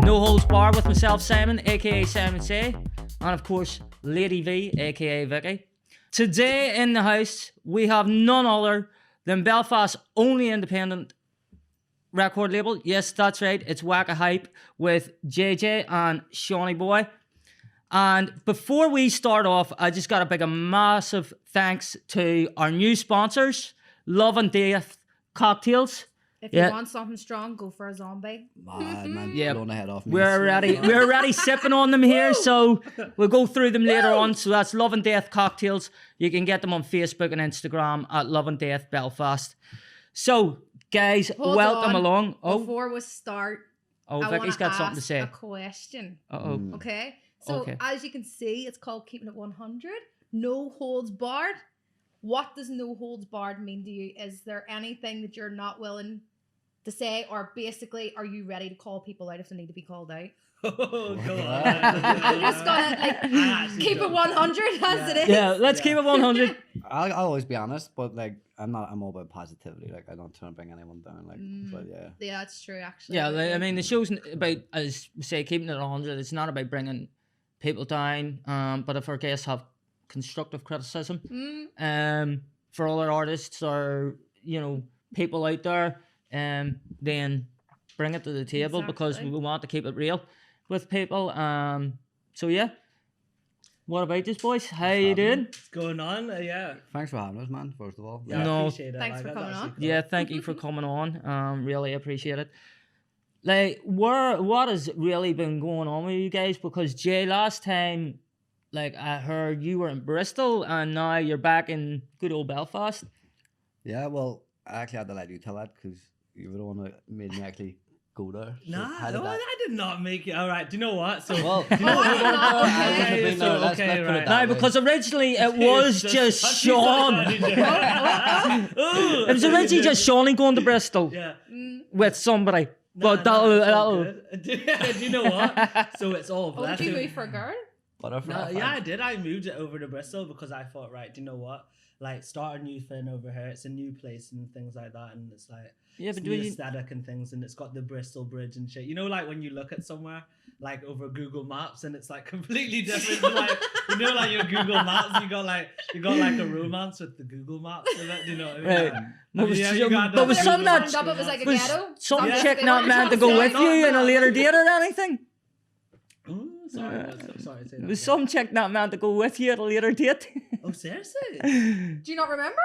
No Holds Barred with myself, Simon, aka SimonSey, and of course, LadyVee, aka Vicky. Today in the house, we have none other than Belfast's only independent record label. Yes, that's right, it's wykahypes with JJ and Seani Bwoi. And before we start off, I just got to a massive thanks to our new sponsors, Loveanddeath Cocktails. If you want something strong, go for a zombie. Man, Yeah. blown the head off me. We're already sipping on them here, so we'll go through them later on. So that's Loveanddeath Cocktails. You can get them on Facebook and Instagram at Loveanddeath Belfast. So, guys, Hold welcome on. along. Before we start, I Vicky's want got to something to ask say. a question. Okay. So Okay. as you can see, it's called Keeping It 100. No holds barred. What does no holds barred mean to you? Is there anything that you're not willing to say, or basically, are you ready to call people out if they need to be called out? Oh, go on. I'm just gonna keep it 100 as it is. Yeah, let's keep it 100. I'll always be honest, but like I'm all about positivity. Like I don't try to bring anyone down. Like, but yeah. Yeah, that's true. Actually. Yeah, I mean, the show's about, as we say, keeping it 100. It's not about bringing people down, but if our guests have constructive criticism, for other artists or, people out there, then bring it to the table because we want to keep it real with people. So yeah, what about this, boys? How you doing? What's going on? Yeah. Thanks for having us, man. First of all. Yeah, No. I appreciate it. Thanks for that's coming actually on. cool. Yeah, thank you for coming on. Really appreciate it. Like, what has really been going on with you guys? Because Jay, last time, like, I heard you were in Bristol and now you're back in good old Belfast. Yeah, well, I actually had to let you tell that because you were the one that made me actually go there. So Nah, how did that? I did not make it. All right, do you know what? So, Well, do you know what? Okay. So, let's okay, put it right. down. No, because originally it was just Sean. It was originally just Shawnee going to Bristol Yeah. with somebody. But Nah, it's all that'll good. Do you know what? So it's all Oh, blessed. did you move for a girl? Butterfly. No, yeah, I did. I moved it over to Bristol because I thought, right, do you know what? Like, start a new thing over here. It's a new place and things like that, and it's like Yeah, it's but new aesthetic and things, and it's got the Bristol Bridge and shit. You know, like when you look at somewhere like over Google Maps and it's like completely different. Like like your Google Maps, you got like a romance with the Google Maps. Do you know what I mean? Right. But was, you got but was the some Google that Turned up, it was like a was ghetto. some Yeah. chick not meant to go with you in a later date or anything? Ooh, sorry, I'm sorry to say that. Was some chick not meant to go with you at a later date? Oh, seriously? Do you not remember?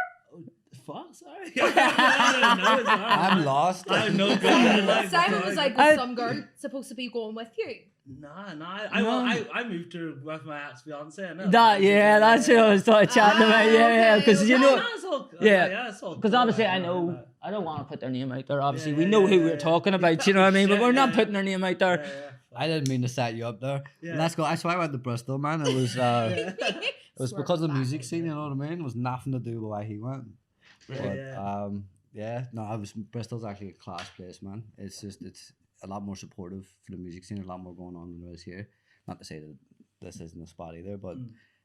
Fuck, sorry. No, I'm lost. I'm no good. Simon was like, was some girl supposed to be going with you? Nah. I moved to with my ex-fiance. That's what I was chatting about. Yeah, because it's all because obviously I know I don't want to put their name out there. Obviously, we know who we're talking about. You know what I mean? But we're not putting their name out there. I didn't mean to set you up there. Yeah. And that's cool. That's why I went to Bristol, man. It was it was because of the music scene, you know what I mean? It was nothing to do with why he went. But Bristol's actually a class place, man. It's a lot more supportive for the music scene, a lot more going on than there is here. Not to say that this isn't a spot either, but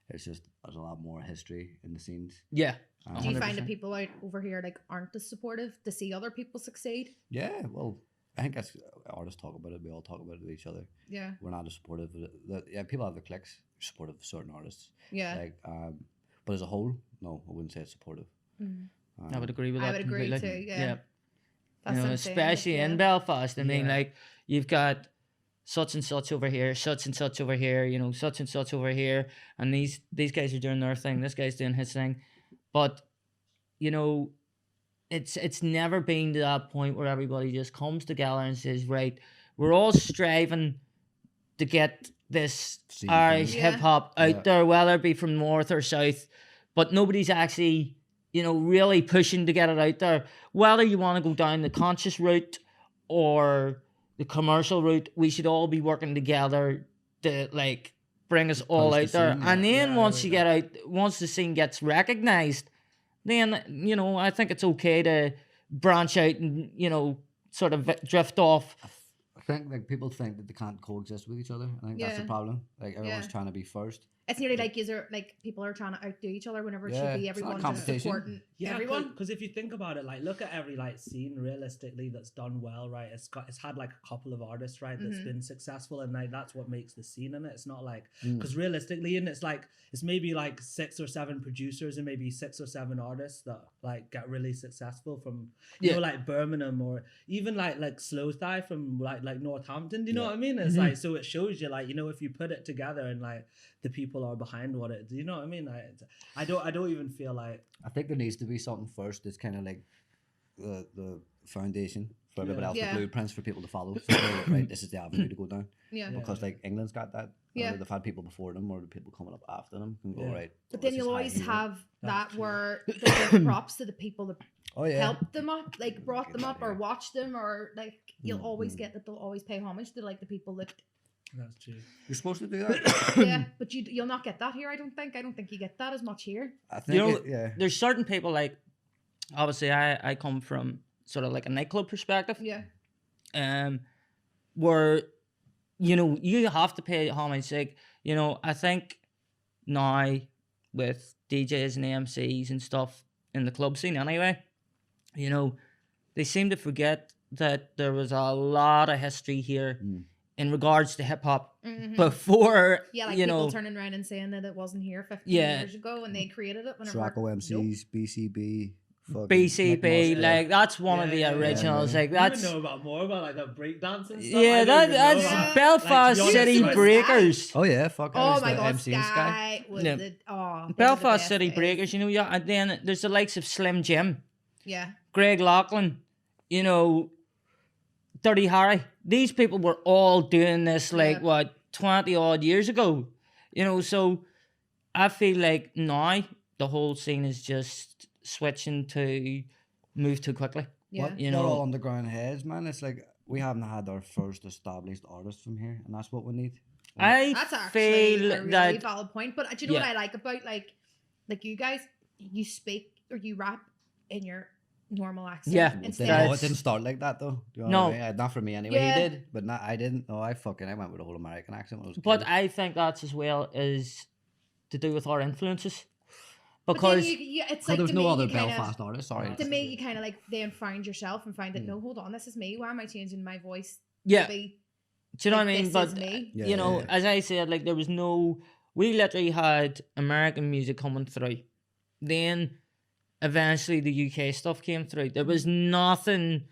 it's just there's a lot more history in the scenes. Yeah. Do you find 100%. that people out over here like aren't as supportive to see other people succeed? Yeah, well, I think that's artists talk about it. We all talk about it with each other. Yeah. We're not as supportive. People have their cliques, supportive of certain artists. Yeah. Like, but as a whole, no, I wouldn't say it's supportive. I would agree with that. I would agree completely. too, yeah. You That's know, insane, especially yeah. in Belfast. I mean, Yeah. like, you've got such and such over here, such and such over here, such and such over here, and these guys are doing their thing, this guy's doing his thing. But, it's never been to that point where everybody just comes together and says, right, we're all striving to get this Scene Irish thing. Yeah. hip hop out Yeah. there, whether it be from north or south, but nobody's actually, really pushing to get it out there. Whether you want to go down the conscious route or the commercial route, we should all be working together to like bring us all Push out the there. scene, And then yeah, once right, you get out, once the scene gets recognized, then I think it's okay to branch out and sort of drift off. I think like people think that they can't coexist with each other. I think that's the Yeah. problem. Like everyone's Yeah. trying to be first. It's nearly like like people are trying to outdo each other whenever it Yeah, should be it's not a everyone just competition. supporting Yeah, everyone. because if you think about it, like look at every like scene realistically that's done well, right? It's had like a couple of artists, right, that's been successful, and like that's what makes the scene in it. It's not like because realistically, and it's maybe like 6 or 7 producers and maybe 6 or 7 artists that like get really successful from you know like Birmingham or even like Slow Thigh from like Northampton. Do you know what I mean? It's like so it shows you like if you put it together and like the people are behind what it. Do you know what I mean? Like, I don't even feel like. I think there needs to be something first that's kind of like the foundation for everybody else, the blueprints for people to follow. So right, this is the avenue to go down. Yeah. Because like England's got that. Yeah. They've had people before them or the people coming up after them can go right. But well, then this you'll is always high here. have that true. where they give props to the people that Oh yeah. helped them up, like brought them up or Yeah. watched them, or like you'll always get that they'll always pay homage to like the people that. That's true. You're supposed to do that. Yeah, but you'll not get that here. I don't think you get that as much here. I think You know, yeah. there's certain people like, obviously I come from sort of like a nightclub perspective. Yeah. Where, you have to pay homage. Like, I think now with DJs and AMCs and stuff in the club scene anyway, they seem to forget that there was a lot of history here in regards to hip hop before, Yeah, like people turning around and saying that it wasn't here 15 years ago and they created it. Whenever Shrocko MCs, BCB, fucking BCB, Nick Moss, like that's one of the originals. Like that's You even know about more about like the breakdance and stuff. yeah, I don't even know that's about, Belfast like, City Beyonce. Breakers. Oh yeah, fuck. I Oh was my the god, MC in Sky. Sky was Yeah. they were the Belfast best City guys. Breakers, yeah, and then there's the likes of Slim Jim, Yeah. Greg Lachlan, Dirty Harry. These people were all doing this like 20 odd years ago, so I feel like now the whole scene is just switching to move too quickly. Yeah. We're all underground heads, man. It's like we haven't had our first established artist from here, and that's what we need. That's actually feel a really that valid point. But do you know what I like about like you guys? You speak or you rap in your normal accent. Yeah. Instead No, of it didn't start like that though. Do you know No. what I mean? Not for me anyway. Yeah. He did, but not I didn't. No, I went with a whole American accent when I was a But kid. I think that's as well is to do with our influences. But then Because it's So like there's to no me, other you kind Belfast artists. Sorry. to me, you kind of like then find yourself and find that no, hold on, this is me. Why am I changing my voice? yeah, To be, do you know what I like, mean? this But is me. Yeah. as I said, like there was we literally had American music coming through. Then eventually the UK stuff came through. There was nothing.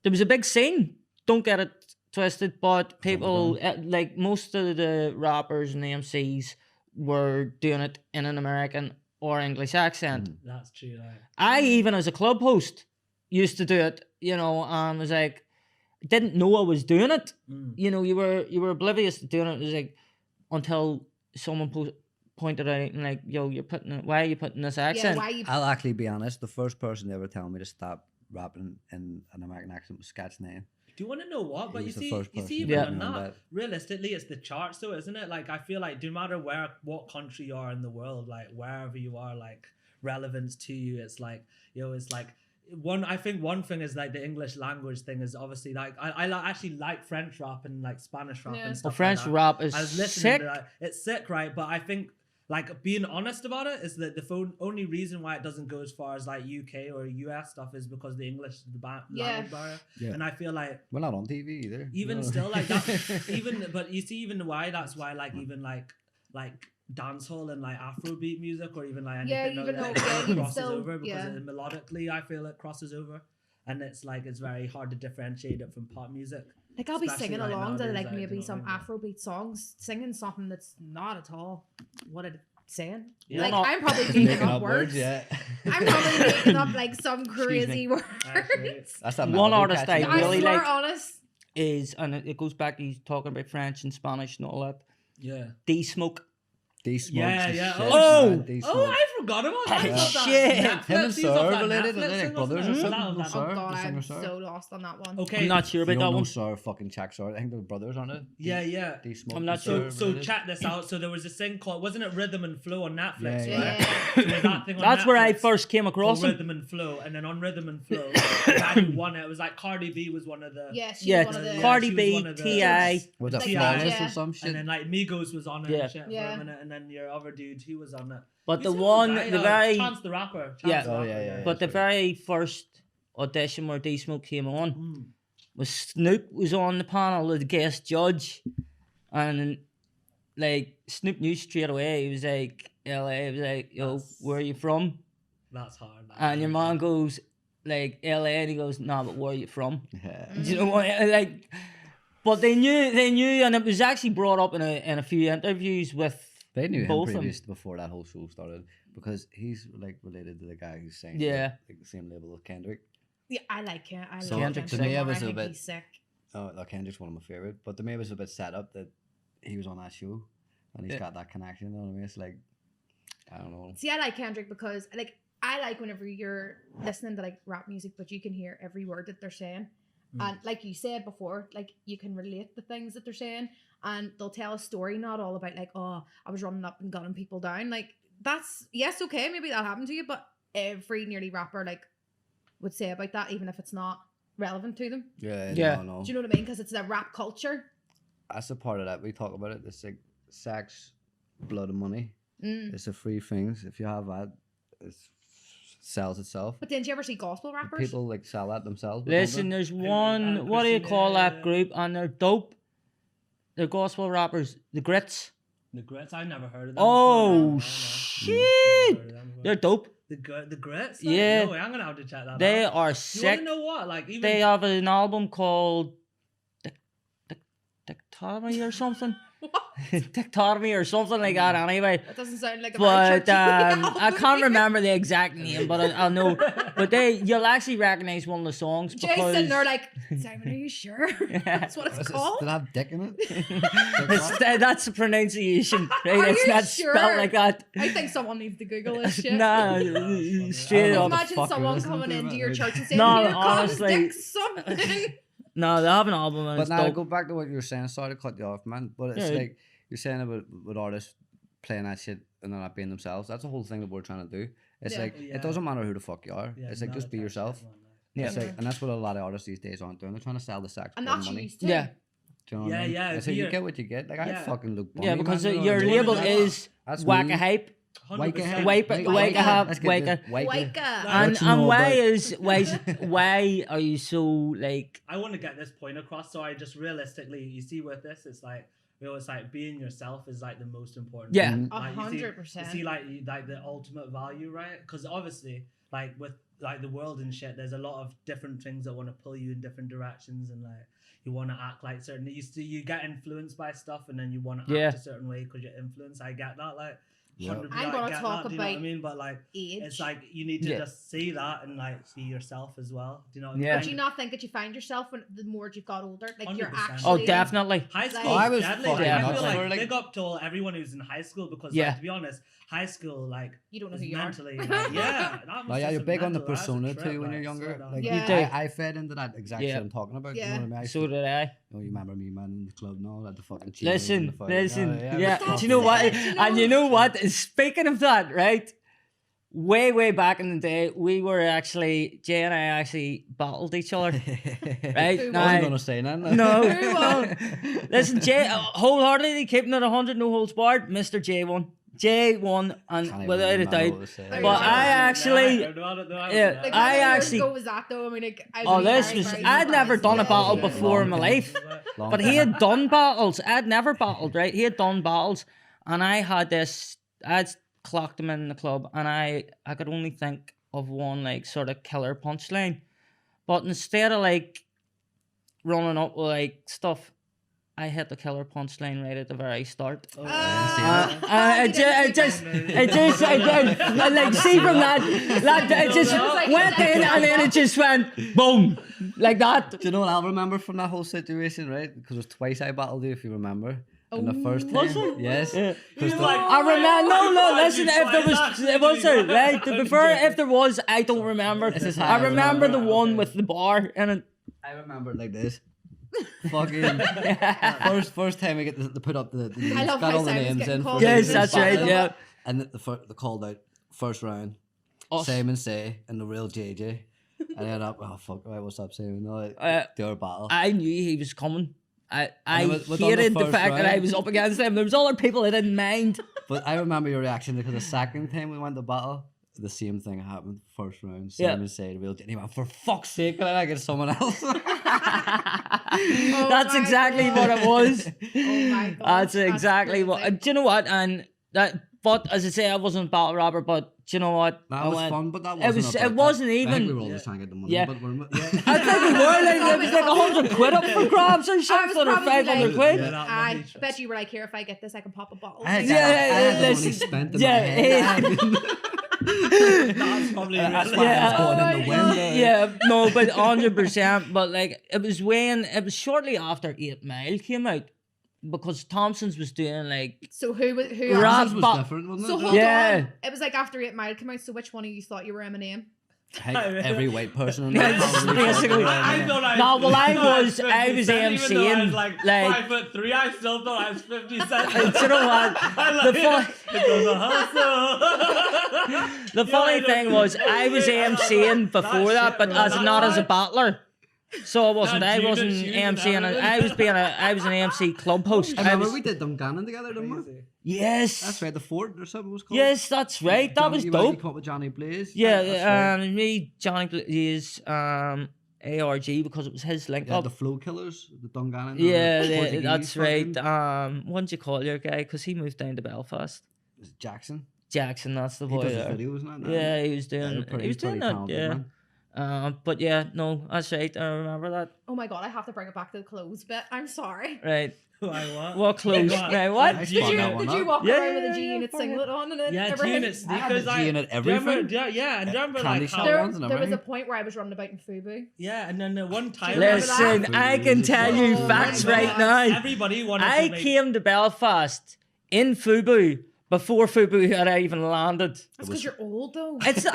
There was a big scene. Don't get it twisted, but people like most of the rappers and the MCs were doing it in an American or English accent. That's true. Like. I even as a club host used to do it, and was like, didn't know I was doing it. You were oblivious to doing it. It was like until someone pointed out and like, yo, why are you putting this Yeah, accent? why you? I'll actually be honest. The first person to ever tell me to stop rapping in an American accent was Sketch Name. Do you want to know what? But He you was the see, first you person see, to even let me on know that, realistically, it's the charts, though, isn't it? Like, I feel like no matter what country you are in the world, like wherever you are, like relevance to you, it's like, it's like I think one thing is like the English language thing is obviously like I actually like French rap and like Spanish rap and stuff. French like that. rap is I was listening sick. to that. It's sick, right? But I think. Like being honest about it is that the only reason why it doesn't go as far as like UK or US stuff is because the English is the language barrier, and I feel like we're not on TV either. even No. still like that, but you see even why that's why like even like dancehall and like Afrobeat music or even like anything even like though- that even crosses still, over because yeah. melodically I feel it crosses over, and it's like it's very hard to differentiate it from pop music. Like I'll be especially singing right along to nowadays, like like, maybe you know some what I mean? Afrobeat songs, singing something that's not at all what it's saying. Yeah. Like No. I'm probably making Making up words. yeah. I'm probably making up like some crazy words. Actually, That's that One melody artist catchy. I really swear like honest. is, and it goes back to he's talking about French and Spanish and all that. yeah. D-Smoke. D-Smoke's Yeah, the yeah. shit, Oh! man. D-Smoke. Oh, I've forgot about that. Yeah. I thought that Shit. Netflix, Him and he's Sir off that related, Netflix are they like thing, brothers or wasn't it? something? No, That- Sir, Oh God, the singer I'm Sir. so lost on that one. Okay. I'm not sure If you about that don't know one. Sir, fucking check Sir. I think they're brothers, aren't they? Yeah. D-Smoke I'm not and sure. Sir So related. check this out. So there was this thing called, wasn't it Rhythm and Flow on Netflix, Yeah, right? yeah. So there's that thing on That's where I Netflix first came across called him. Rhythm and Flow, and then on Rhythm and Flow, the guy who won it was like Cardi B was one of the Yeah, she Yeah, was one of the. Yeah, Cardi she was B, one of the- T.I. Was it Like, Flawless yeah. or some shit? and then like Migos was on it Yeah. and shit for Yeah. a minute, and then your other dude, he was on it. But the Who's one, guy? the very, Chance the Rapper. Chance Yeah. the Oh, Rapper, yeah, yeah. but the sorry. very first audition where D-Smoke came on Mm. was Snoop was on the panel as the guest judge, and like Snoop knew straight away. He was like, LA. He was like, yo, That's- where are you from? That's hard. Man. And your man goes like LA, and he goes, nah, but where are you from? Yeah. Do you know what? Like, but they knew, and it was actually brought up in a few interviews with They knew him both of them. previous before that whole show started because he's like related to the guy who's saying Yeah. like the same label as Kendrick. Yeah, I like him. I So like Kendrick him. to me, it I was a think bit- he's sick. Oh, like Kendrick's one of my favorite, but to me it was a bit set up that he was on that show and he's Yeah. got that connection. You know what I mean? It's like I don't know. See, I like Kendrick because I like whenever you're listening to like rap music, but you can hear every word that they're saying. Mm. And like you said before, like you can relate the things that they're saying, and they'll tell a story not all about like, oh, I was running up and gunning people down. Like that's yes, okay, maybe that happened to you, but every nearly rapper like would say about that, even if it's not relevant to them. Yeah, Yeah. no. Do you know what I mean? Because it's a rap culture. That's a part of that. We talk about it. It's like sex, blood, and money. Mm. It's a free things. If you have that, it sells itself. But did you ever see gospel rappers? People like sell that themselves. but don't Listen, they? there's one. What do you call that group? And they're dope. They're gospel rappers. The Grits. The Grits, I've never heard of them. Oh before. shit! Never heard of them before. They're dope. The Grits? Yeah. No way, I'm gonna have to check that They out. are You sick. wanna know what? Like even They have an album called Dichotomy or something. What? Dichotomy or something like that. Anyway. That doesn't sound like a very But churchy I album. can't remember the exact name, but I'll know. But you'll actually recognize one of the songs Jay's because sitting there like, Simon, are you sure? That's what it's called? Did it have dick in it? that's the pronunciation, right? Are It's you not sure? spelled like that. I think someone needs to Google this shit. Nah, funny. straight I don't know. up. the Imagine fuck you're someone listening coming to, into man. your church and saying, No, here comes honestly. Dick something. No, they have an album and But it's now dope. go back to what you were saying. Sorry to cut you off, man. But it's Yeah. like you're saying about with artists playing that shit and they're not being themselves. That's the whole thing that we're trying to do. It's Yeah. like Yeah. it doesn't matter who the fuck you are. Yeah, it's like not just be attach yourself. that one, like. Yeah. It's like, and that's what a lot of artists these days aren't doing. They're trying to sell the sex And for that's money. used too. Yeah. Do you know what I Yeah, mean? yeah, It's if like you you're- get what you get. Like I Yeah. fucking look. Yeah, bunny, because man, you know your what I mean? label That's- is That's wykahype. 100%. Wyka- Let's get Wyka. this. Wyka. Wyka. And What you know why about- is why are you so like I want to get this point across. So I just realistically, you see with this, it's like, it's like being yourself is like the most important. Yeah. thing. Mhm. Like, you see- 100%. You see, like the ultimate value, right? Because obviously, like with like the world and shit, there's a lot of different things that want to pull you in different directions, and like you want to act like certain. You get influenced by stuff, and then you want to Yeah. act a certain way because you're influenced. I get that, like. Yeah. 100%, I'm I gonna get talk that, do you know what I about mean? But like, Age. it's like you need to Yeah. just see that and like be yourself as well. Do you know what I mean? Yeah. But do you not think that you find yourself when the more you've got older? Like you're 100%. actually. oh definitely High school, Oh, I was deadly. fucking Like, I nuts feel for, like like- big up to everyone who's in high school because, Yeah. like, to be honest, high school, like, You don't know is who you mentally, are. like, yeah. that Like, must yeah, be you're some big on the mental- that's a persona trip, too when you're like, younger. so Like, Yeah. You do. I fed into that exact Yeah. shit I'm talking about. Yeah. You know what I mean? I used so to- did I. Oh, you remember me, man, in the club and all that, the fucking cheaters and the Listen, fucking- yeah. Stop Do you know what? it. Do you know And you know what? what? Speaking of that, right? Way back in the day, we were actually Jay and I actually battled each other. Right? Who I Now- wasn't gonna say that. No, Who no. Listen, Jay, wholeheartedly keeping it 100, no holds barred. Mr. J won. Jay won, and without a doubt. But But I actually, Like, I how many actually- years ago was that though? I mean, like, I oh, was this very, was, very I'd never surprised. done a Yeah, battle yeah. before in my life. But he had done battles. I'd never battled, right? He had done battles, and I had this. I'd clocked him in the club, and I could only think of one like sort of killer punchline. But instead of like running up with like stuff, I hit the killer punchline right at the very start. Oh, It just, like, see from that, it just went in and then it just went boom, like that. Do you know what I'll remember from that whole situation, right? Because it was twice I battled you, if you remember. in the first time. Was there? Yes. Yeah. 'Cause the- I remember. No, listen. If there was there right I'm before, joking. if there was, I don't remember. This is how I remember the remember. one Okay. with the bar in it. I remember it like this. Fucking first time I get to put up the names, I love got how all the Simon's names getting in. called for Yes, the- that's I right. love Yeah. it. And the called out first round. Us. SimonSey and the real JJ. And I ended up, oh fuck, right, what's up, Simon? No, Uh, the other battle. I knew he was coming. I And it was on the hated the first fact that I round. was up against him. There was other people I didn't mind. But I remember your reaction because the second time we went to battle, the same thing happened. First round, Yeah. SimonSey, the real JJ. He went, for fuck's sake, can I get someone else? That's my exactly God. what it was. Oh my god. That's exactly what. crazy. Do you know what? And that. But as I say, I wasn't a battle rapper. But do you know what? That I was went- fun, but that it wasn't was- about it wasn't that. I think we even- were always trying to get the money, Yeah. but we're... I think we were like it was like 100 quid up for grabs or something, or probably 500 like- quid. Yeah, that I money bet you were like, here, if I get this, I can pop a bottle. I had, Yeah, I had the money listen, spent in yeah, my head. That's probably That's real. why Yeah. I was going in the Oh my wind. God. Yeah, no, but 100%. But like, it was shortly after 8 Mile came out because Thompson's was doing like So who Rap- This was but- different, wasn't So it? hold Yeah. on. It was like after 8 Mile came out. So which one of you thought you were Eminem? Hey, every white person in Yeah, that it's probably basically- thought I they were thought I No, well, I thought was 50 I was Cent, even though I was MCing like like 5'3", I still thought I was 50 Cent. do you know what? I The like fu- it was a hustle. The funny thing was I was MCing before that, but as not as a battler. So I wasn't. Not I Judas, wasn't Judas, MCing. everything. I was an MC club host. I I remember was, we did Dungannon together, didn't we? Crazy. yes. That's right, the Fort or something it was called. Yes, that's right. That was You dope. come up with Johnny Blaze. Yeah, that's right. me, Johnny Blaze, ARG because it was his link Yeah, up. the Flow Killers, the Dungannon. Yeah, Portuguese that's right. fucking- What did you call your guy? Because he moved down to Belfast. Is it Jackson. Jackson, that's the He boy does his there. videos and that. Yeah, he was Yeah, doing. they're pretty- he was doing pretty that. talented, Yeah. man. But yeah, no, that's right. I remember that. Oh my god, I have to bring it back to the clothes bit. I'm sorry. Right. Why what? What clothes? What? Now what? I Did spun you, that one did you up. walk Yeah, around with yeah, a G-Unit yeah, singlet on and Yeah, everything? G-Unit I had the sneakers. I G-Unit do you remember? everything. Yeah, and do you remember Candy like shop how? There, ones and there was a everything. point where I was running about in FUBU. Yeah, and then the one time. Remember Listen, that? I can tell you Oh, facts my right God. now. Everybody wanted I to make. came to Belfast in FUBU before FUBU had even landed. That's because you're old though. It's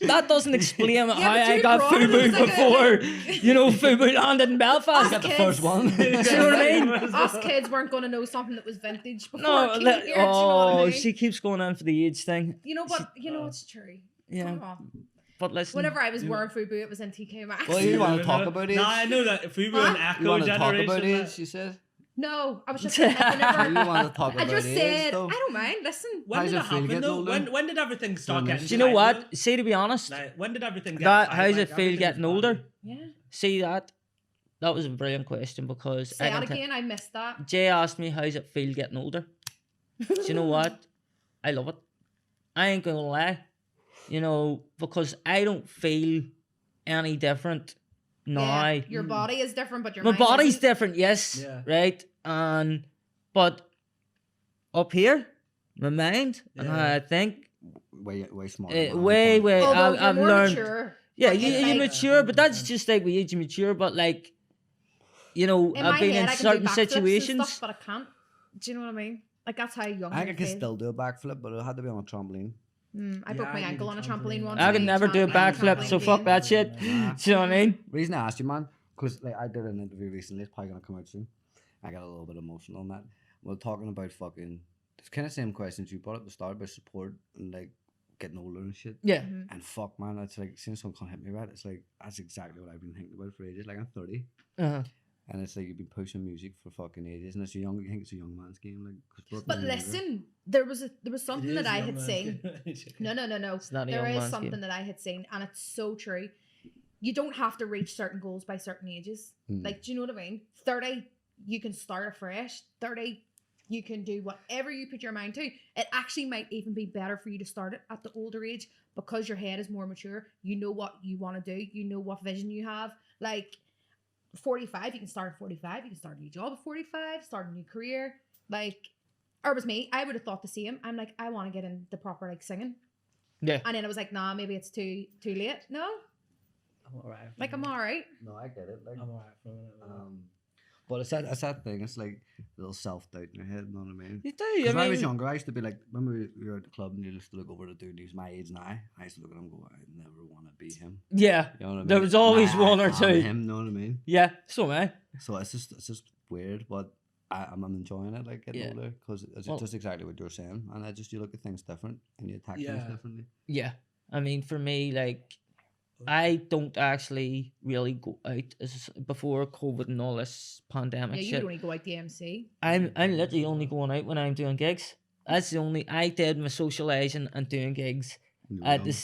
that doesn't explain how but I you got brought it, FUBU it's like before a- FUBU landed in Belfast. Got The first one. Do you know what I mean? Us kids weren't going to know something that was vintage before No, it came here. Do you know what I mean? she keeps going on for the age thing. You know what? You know it's true. Yeah, Come on. but listen. Whenever I was wearing FUBU, it was in TK Maxx. Well, you want to talk about it? No, I know that if we were Huh? an Echo You want to talk generation. about like- it? She said. No, I was just saying, like, You whenever want to talk I about just it? said, though? I don't mind. Listen, When How's did it it feel happen getting though? older? When did everything start Don't getting? Do you know tight, what? though? See, to be honest, Like, when did everything get? that tight? how's Like, it feel everything getting was older? bad. yeah. See that? That was a brilliant question because Say that again. I missed that. Jay asked me how's it feel getting older. Do you know what? I love it. I ain't gonna lie. You know, because I don't feel any different now. Yeah, your body is different, but your My mind body's isn't. different, yes. Yeah. Right? But up here, my mind and how Yeah. I think, Way smaller. way, Although you're I've more learned. mature. Yeah, but you it's like- mature, but that's just like we age mature, but like, you know, In my I've been head, in I can certain do backflips and situations. stuff, but I can't. Do you know what I mean? Like that's how young I you could feel. still do a backflip, but it had to be on a trampoline. I broke Yeah, my I ankle need on a a trampoline trampoline. once. I could need never do a trampoline backflip, so again. fuck that shit. Nah. Do you know what I mean? Reason I asked you, man, because like I did an interview recently. It's probably gonna come out soon. I got a little bit emotional on that. We're talking about fucking. It's kind of same questions you brought up at the start about support and like getting older and shit. Yeah. And fuck, man, it's like since someone can't hit me right, it's like that's exactly what I've been thinking about for ages. Like I'm 30, Uh-huh. and it's like you've been pushing music for fucking ages, and it's a young. I think it's a young man's game. Like, 'cause we're But getting younger. listen, there was It something is that I young had man. seen. No. It's not a There young is man's something game. that I had seen, and it's so true. You don't have to reach certain goals by certain ages. Mm. Like, do you know what I mean? 30, you can start afresh. 30, you can do whatever you put your mind to. It actually might even be better for you to start it at the older age because your head is more mature. You know what you want to do. You know what vision you have. Like, 45, you can start at 45. You can start a new job at 45, start a new career. Like, or it was me. I would have thought the same. I'm like, I want to get into proper, like, singing. Yeah. And then I was like, nah, maybe it's too late. No, I'm alright. like I'm all right. No, I get it. Like, I'm alright for a minute. But it's that thing. It's like a little self-doubt in your head, you know what I mean? You do. Because when I was mean, younger, I used to be like, remember we were at the club and you used to look over the dude who's my age now. I used to look at him and go, I never want to be him. yeah. You know what I mean? There was always Now one or I am two. him, you know what I mean? Yeah. So man. So it's just weird, but I'm enjoying it, like getting Yeah. older, because it's Well- just exactly what you're saying, and you look at things different and you attack things Yeah. differently. Yeah. I mean, for me, like, I don't actually really go out before COVID and all this pandemic Yeah, you shit. would only go out the MC. I'm literally only going out when I'm doing gigs. That's the only I did my socializing and doing gigs When you were at young.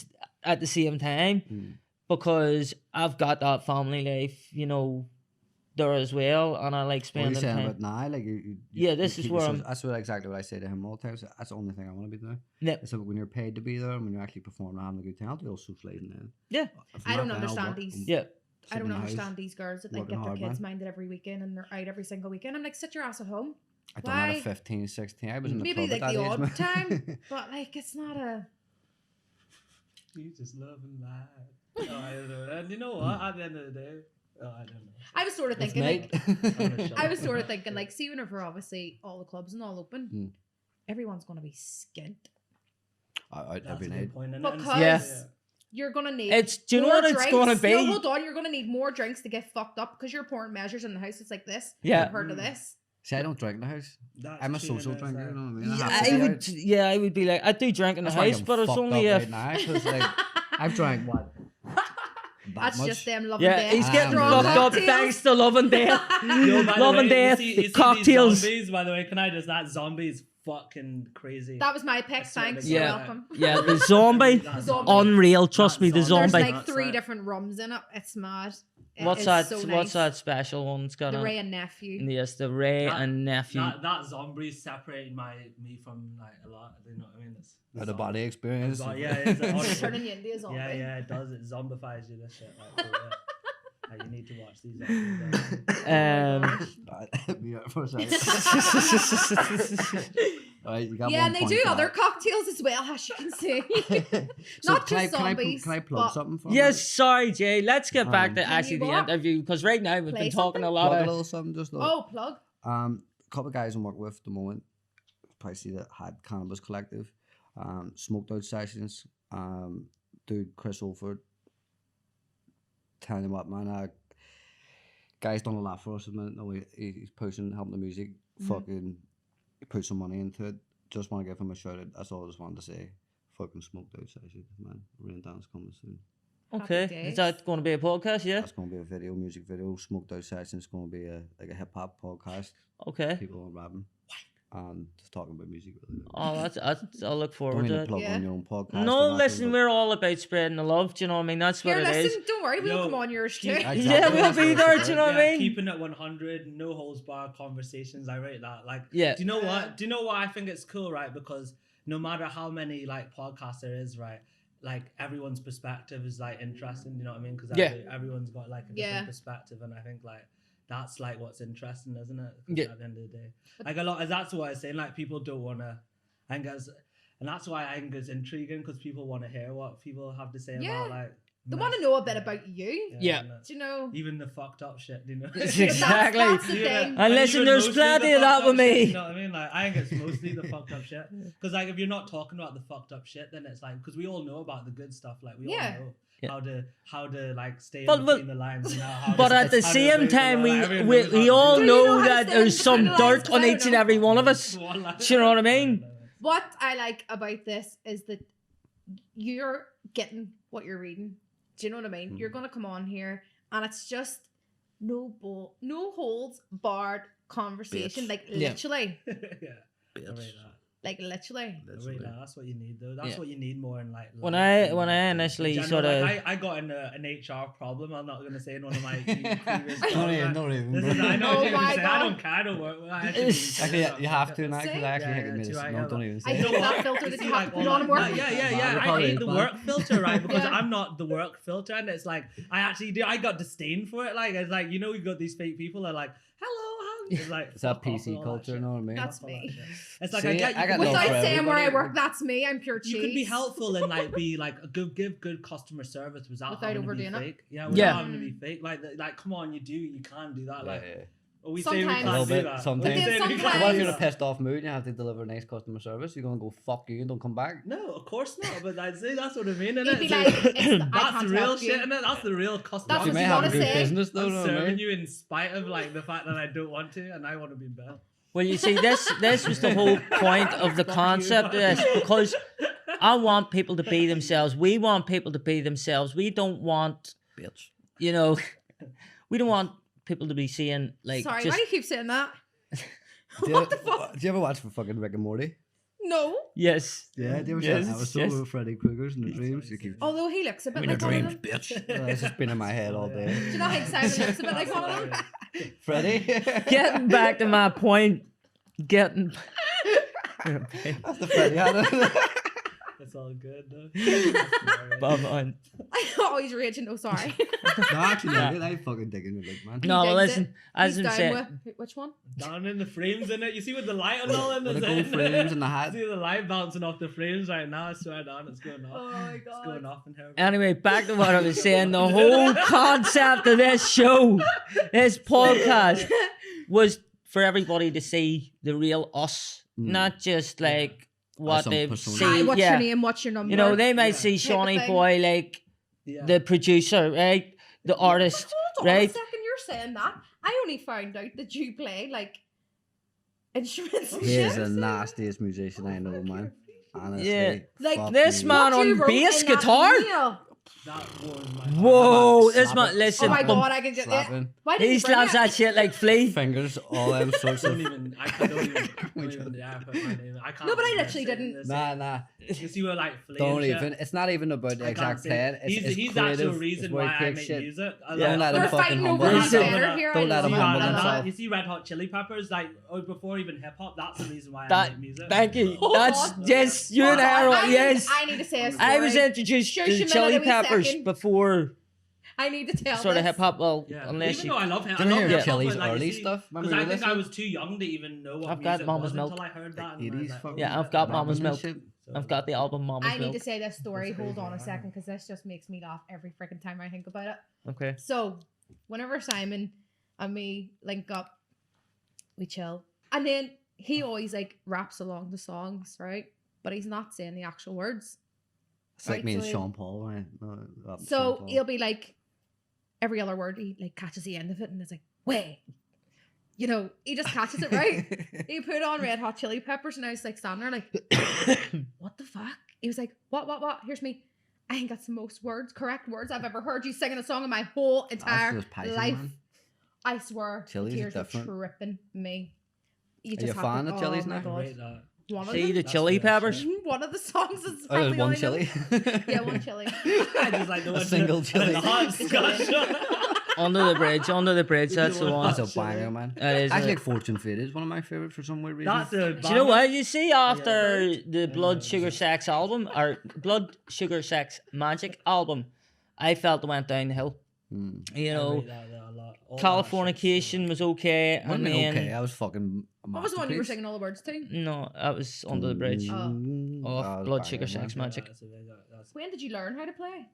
at the same time Mm. because I've got that family life, there as well, and I like What are you spending saying time. about now? Like Yeah, this is keep where your I'm- That's exactly what I say to him all the time. So that's the only thing I want to be doing. Yeah. So when you're paid to be there and when you're actually performing and having a good time, I'll do all socializing then. Yeah. If I'm I don't not then, I'll understand work these- and Yeah. I sit don't in the house. understand these girls that like working get their hard, kids man. minded every weekend and they're out every single weekend. I'm like, sit your ass at home. I done that Why? at 15, 16. I was in the Maybe club like at the that odd age, man. time, but like it's not a. You just love and life. I don't know. And you know what? At the end of the day, I don't know. I was sort of It's thinking like, night. I was sort of thinking like, see whenever obviously all the clubs and all open, Mm. everyone's gonna be skint. Out That's every a night. good point. And Because- Yeah. You're gonna need. Do you know more what it's drinks. gonna be? No, hold on. You're gonna need more drinks to get fucked up because you're pouring measures in the house. It's like this. Yeah. Compared to this. See, I don't drink in the house. That's I'm a true, social and it's drinker, you like- know what I mean? Yeah, have to I be would. out. Yeah, I would be like, I do drink in the That's why house, I'm but it's fucked only up if. right now, 'cause, like, I've drank what? That's much? just them loving Yeah, death. he's getting Strong fucked up cocktails. thanks to Love and Death. Yo, by the Love way, and Death, you see these cocktails. zombies, by the way, can I just that zombie is fucking crazy. That was my pick. That's what Thanks. they You're Yeah. welcome. Yeah, the zombie. That Zombie. Unreal, trust That me, the zombie. There's zombie. like That's 3 right. different rums in it. It's mad. It What's is that? so What's nice. that special one? It's got The on. Ray and Nephew. Yes, the Ray That- and nephew. that zombie separated me from like a lot. You know what I mean? It's The body experience. Yeah, it's honestly- Turning you into a zombie. Yeah, it does. It zombifies you. This shit. Like, for real. Like, you need to watch these. Zombies, Be out for a second. Alright, you got Yeah, one and they point do for other that. cocktails as well, as you can see. So Not can just I, zombies. Can I plug but something for Yes, sorry, Jay. Let's get back to Can actually you the what? interview because right now we've Play been talking a something? lot Plug a of. little something, just a Oh, plug. A couple of guys I'm working with at the moment, probably see that had Cannabis Collective, smoked out sessions, dude Chris Olford. Telling him what, man, guy's done a lot for us at the minute. No, he's pushing, helping the music, fucking put some money into it. Just want to give him a shout out. That's all I just wanted to say. Fucking smoked out sessions, man. Rain Dance coming soon. Okay, Happy is days. that going to be a podcast? Yeah. That's going to be a music video. Smoked out sessions going to be like a hip hop podcast. Okay. People on rapping and just talking about music. Really. Oh, that's I'll look Don't forward need to to it. plug Yeah. on your own podcast. No, and that listen, thing, we're all about spreading the love. Do you know what I mean? That's what Here, it is. listen, don't worry, we'll Yo, come on yours too. keep- Exactly, Yeah, we'll that's be what there. it's Do you know about. what I mean? Keeping it 100, no holds bar conversations. I rate that. Like, Yeah. Do you know what? Do you know what I think it's cool, right? Because no matter how many like podcasts there is, right? Like everyone's perspective is like interesting. You know what I mean? Because Yeah. everyone's got like a different Yeah. perspective, and I think like that's like what's interesting, isn't it? 'Cause Yeah. At the end of the day, like a lot. That's what I was saying. Like people don't want to. I think as, and that's why I think it's intriguing because people want to hear what people have to say Yeah. about like. They mess- want to know a bit about you. Yeah. and Do you know? even the fucked up shit, you know. Exactly. That's the Yeah. thing. And listen, even there's mostly plenty the of that fucked with up shit, me. You know what I mean? Like, I think it's mostly the fucked up shit. Because like, if you're not talking about the fucked up shit, then it's like, because we all know about the good stuff. Like, we Yeah. all know Yeah. how to like stay But- in but- between the lines. You know, how But to- at the how to same break the time, law. Everyone we knows how to all do Do it. you know know how to that stay there's in some between the lines? dirt 'Cause on I each don't and know. every one of us. One line. Do you know what I mean? What I like about this is that you're getting what you're reading. Do you know what I mean? You're gonna come on here and it's just no holds barred conversation. Bitch. Like Yeah. literally. yeah. I rate that. Like literally. I rate that. That's what you need, though. That's Yeah. what you need more in like. When life, I you when know? I In initially general, sort of like, I got in an HR problem. I'm not gonna say in one of my previous jobs. Don't even, Like, don't even. This is, bro. I know Oh what you're my gonna say. I God. don't care. I don't work. I Actually, yeah, you have to now because Say? I actually Yeah, hate yeah, the minutes. too, I No, have don't that. even I say hate it. know that what? filter You that see, you like, have to all put on that- work. Yeah. I Probably, hate the man. work filter, right? Because Yeah. I'm not the work filter, and it's like I actually do. I got disdain for it. Like it's like you know, you got these fake people that are like, hello, how? It's like It's that fuck off PC and all that culture, shit. you know what I mean? That's Fuck all that me. shit. It's like See, I get I you. got can- love Without for saying where I everybody. work, that's me. I'm pure cheese. You can be helpful and like be like a give good customer service without Without having to be overdoing it. fake. Yeah, without Yeah. having to be fake. Like come on, you can do that. Yeah, Like yeah. Or we say we Sometimes. A little can't do bit. that. Sometimes. We say we Sometimes. can't So what if do you're in a that. pissed off mood and you have to deliver nice customer service? You're gonna go fuck you and don't come back. No, of course not. But I'd say that's what I mean. He'd Innit? be So like, it's I that's can't the real help shit, you. innit? That's the real customer. That's You what may you have a wanna good say. business though. I'm know what I serving mean? you in spite of like the fact that I don't want to, and I want to be better. Well, you see, this was the whole point of the concept of this, because I want people to be themselves. We want people to be themselves. We don't want, Bitch. you know, we don't want people to be seeing like Sorry, just why do you keep saying that? Do What the fuck? Do you ever watch fucking Rick and Morty? No. yes. Yeah, do you ever see Yes, that episode yes. with Freddy Krueger's in the dreams? You keep Although he looks a bit in the like one of dreams, them. bitch. It's just been in my head all Do day. you not think Simon looks a bit like one of them? Freddy. Getting back to my point, getting. That's the Freddy had it. It's all good though. Bob on. I always raging. Oh, sorry. No, actually, Yeah. I fucking digging it, like, man. No, well, digs listen, as He's I'm down saying, with which one? Down in the frames, in it. You see with the light and all in With the the gold frames and the hat. See the light bouncing off the frames right now. I swear down, it's going off. Oh my It's god. going off in here. anyway, back to what I was saying. The whole concept of this show, this podcast, was for everybody to see the real us, not just like what some they persona. see. Hi, what's Yeah, your name? What's your number? you know, they might Yeah. see Type of Seani thing. Bwoi like Yeah. the producer, right? The artist, Hold on right? a second, you're saying that. I only found out that you play like instruments and He shit. is the nastiest musician I know, man. Honestly. Yeah. Like, fuck This me. man What you on wrote bass in that guitar. email. That was my Whoa, this Slap man, it. listen, Oh my bum- god, I can just. Slapping. Why did he you bring slaps it? that shit like Flea. Fingers, all them sorts don't of. even. I can't. Don't even. Yeah, put my name. I can't. No, but I even literally sit in didn't. this. Nah. You see, we're like Flea Don't and shit. even. It's not even about the I exact can't say- playing. It's He's the creative. actual It's reason where he why I takes make shit. music. Don't let him We're fucking fighting humble over that himself. better here. Don't let I him love humble that. himself. You see Red Hot Chili Peppers, like before even hip hop. That's the reason why I That, make music. thank you. Hold That's on. yes, you and Hold on, I. Yes, I need to say a story. I was introduced Shush to a the minute, Chili a wee Peppers second. before I need to tell sort of this. hip hop. Well, Yeah. unless Even you. though I love him, Do you remember Yeah. Chili's early stuff? Because Remember I think I this? was too young to even know what I've got music Mama's was Milk. until I heard that. and I was 80s like, fucking Yeah, I've got rapping Mama's and Milk. shit. I've got the album Mama's I need Milk. to say this story. That's Hold crazy, on a wow. second, because this just makes me laugh every freaking time I think about it. Okay. So, whenever Simon and me link up, we chill, and then he always like raps along the songs, right? But he's not saying the actual words. It's like Right, me and so- Sean Paul, right? No, Sean So Paul. he'll be like, every other word he like catches the end of it, and it's like, way. You know, he just catches it right. He put on Red Hot Chili Peppers, and I was like standing there like, what the fuck? He was like, what? Here's me. I think that's the most correct words I've ever heard you singing a song in my whole entire just passion, life. man. I swear, Chili's the is tears were different. tripping me. You Are you a have fan to- of Chili's oh my now? God. Rate that. One of See them. the That's Chili real Peppers. shit. One of the songs is Oh, probably there's one only chili. them. Yeah, one chili. I just like the A one single that- chili. the hot scotch. Under the bridge. That's the one. That's a banger, man. That is. Actually, it. like Fortune Fate is one of my favorite for some weird reason. That's a. Do you know what? You see, after right. the Blood Yeah. Sugar Sex album, or Blood Sugar Sex Magic album, I felt it went down the hill. You know, Californication was okay, and Wasn't it then okay? I was fucking. A What was the one you were masterpiece. singing all the words to? no, that was Under the Bridge. Oh. Of That was Blood banger, Sugar man. Sex Magic. When did you learn how to play?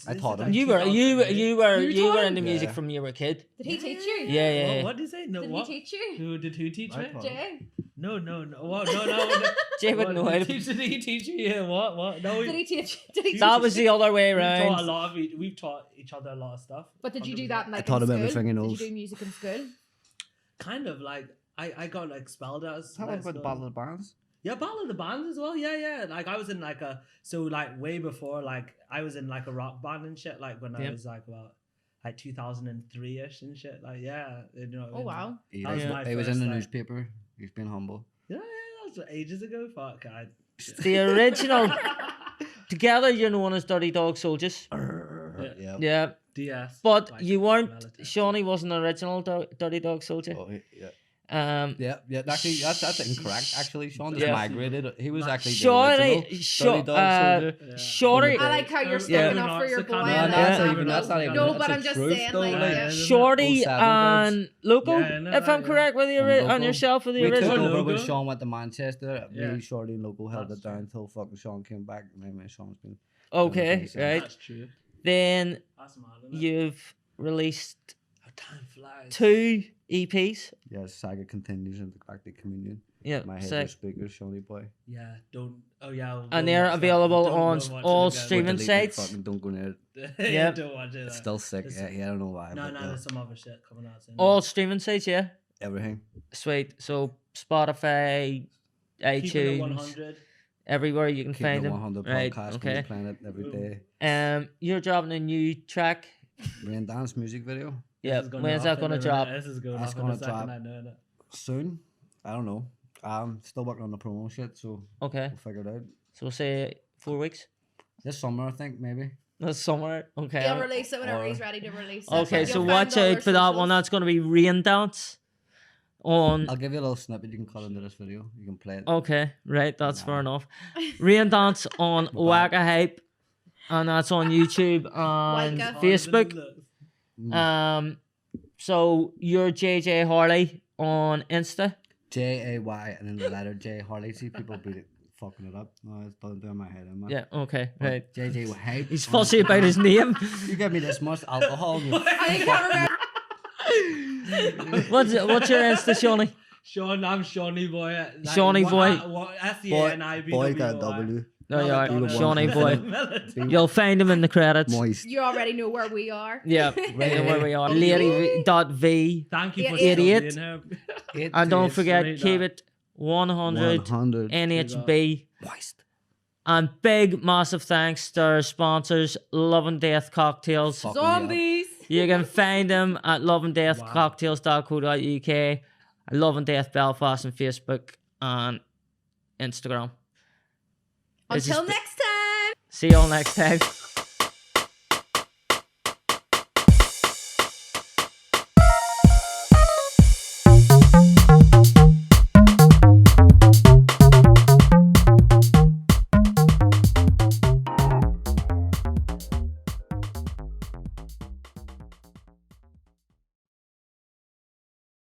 I taught him. Like You were 2008. into him? music Yeah. from you were a kid. Did he teach you? Yeah. What did he say? No, Did what? he teach you? Who did who teach I me? taught him. Jay? No. What? No. Jay wouldn't know how to. Did he teach you? Yeah. What? No. Did he teach? Did he? That teach was you? the other way We've taught a around. lot of. We've taught each other a lot of stuff. But did you do that in, like, taught in him school? everything he Did knows. you do music in school? Kind of like I got like expelled as. Tell us about Battle of the Bands. Yeah, Battle of the Bands as well. Yeah. Like I was in like a way before, like I was in like a rock band and shit. Like when I Yep. was like about like 2003ish and shit. Like yeah, you know. Oh wow. He, That was was- my he was in first, the like- newspaper. He's been humble. Yeah, that was ages ago. Fuck, I. The original. Together, you're known as Dirty Dog Soldiers. Yeah. Yeah, DS. but like, you weren't. relative. Shawnee wasn't an original Dirty Dog Soldier. Oh, yeah. Yeah. Actually, that's incorrect. Actually, Sean just Yeah. migrated. He was actually the Shorty, original Dirty Dog Soldier. Yeah. Shorty, I like how you're Yeah. sticking up for your boy. No, and that's I not even- don't that's know. not even- No, that's but the I'm just truth, saying, though, like, like- yeah. Shorty 07 and Loco, Yeah, I know if that, I'm yeah. correct with the And on Loco. yourself for the We took original. over when Logo. Sean went to Manchester. Yeah. Me, Shorty, and Loco held That's it down true. until fucking Sean came back. And then Sean's been. Okay, Yeah. right. That's true. Then That's mad. Isn't it? you've released time flies. 2 EPs. Yeah, Saga continues into Galactic Communion. Yeah, My sick. head speaker, Shawnee Boy. Yeah, don't. Oh yeah. I'll And go they're watch that. available Don't on go watch all it again. streaming Delete it, sites. fucking don't go near it. Yep. Don't watch it. It's still sick. It's- Yeah, I don't know why. No, but no, yeah, there's some other shit coming out soon. All streaming sites, yeah. everything. Sweet. So Spotify, Keeping it iTunes, 100. everywhere you can Keeping find it them. 100 Right. podcast. Okay. Playing it every day. You're dropping a new track. Rain Dance music video Yeah. This is gonna When's be that off in gonna a minute. drop? This is going That's off in gonna a second. drop. I know that. soon. I don't know. I'm still working on the promo shit, so Okay. we'll figure it out. So we'll say 4 weeks. This summer, I think maybe. That's somewhere. Okay. He'll release it whenever Or- he's ready to release it. Okay, You'll so find watch all out our for that one. socials. That's going to be Rain Dance on. I'll give you a little snippet you can cut into this video. You can play it. Okay, right, that's fair Nah. enough. Rain Dance on Bye-bye. wykahypes, and that's on YouTube and Wyka. Facebook. So you're JJ Harley on Insta. Jay and then the letter J Harley. See people be fucking it up. No, it's done in my head, man. Yeah, okay, right. JJ Hype. He's fussy about his name. You give me this much alcohol. And you I can't remember. What's your Insta, Seani? Sean, I'm Shawnee Boy. Like, Shawnee Boy. S-E-A-N-I-B-W-O-I. boy got W. No, you are. Melody. Shawnee Boy. Melody. You'll find him in the credits. Moist. You already know where we are. Yeah, right where we are. LadyVee. Thank you for Idiot. still being here. And don't forget, Straight keep up. it 100 100. NHB. Moist. And big, massive thanks to our sponsors, Loveanddeath Cocktails. Fuck. Fucking Zombies. You can find them at loveanddeathcocktails.co.uk, Loveanddeath Belfast on Facebook and Instagram. This is- Until next time. See you all next time.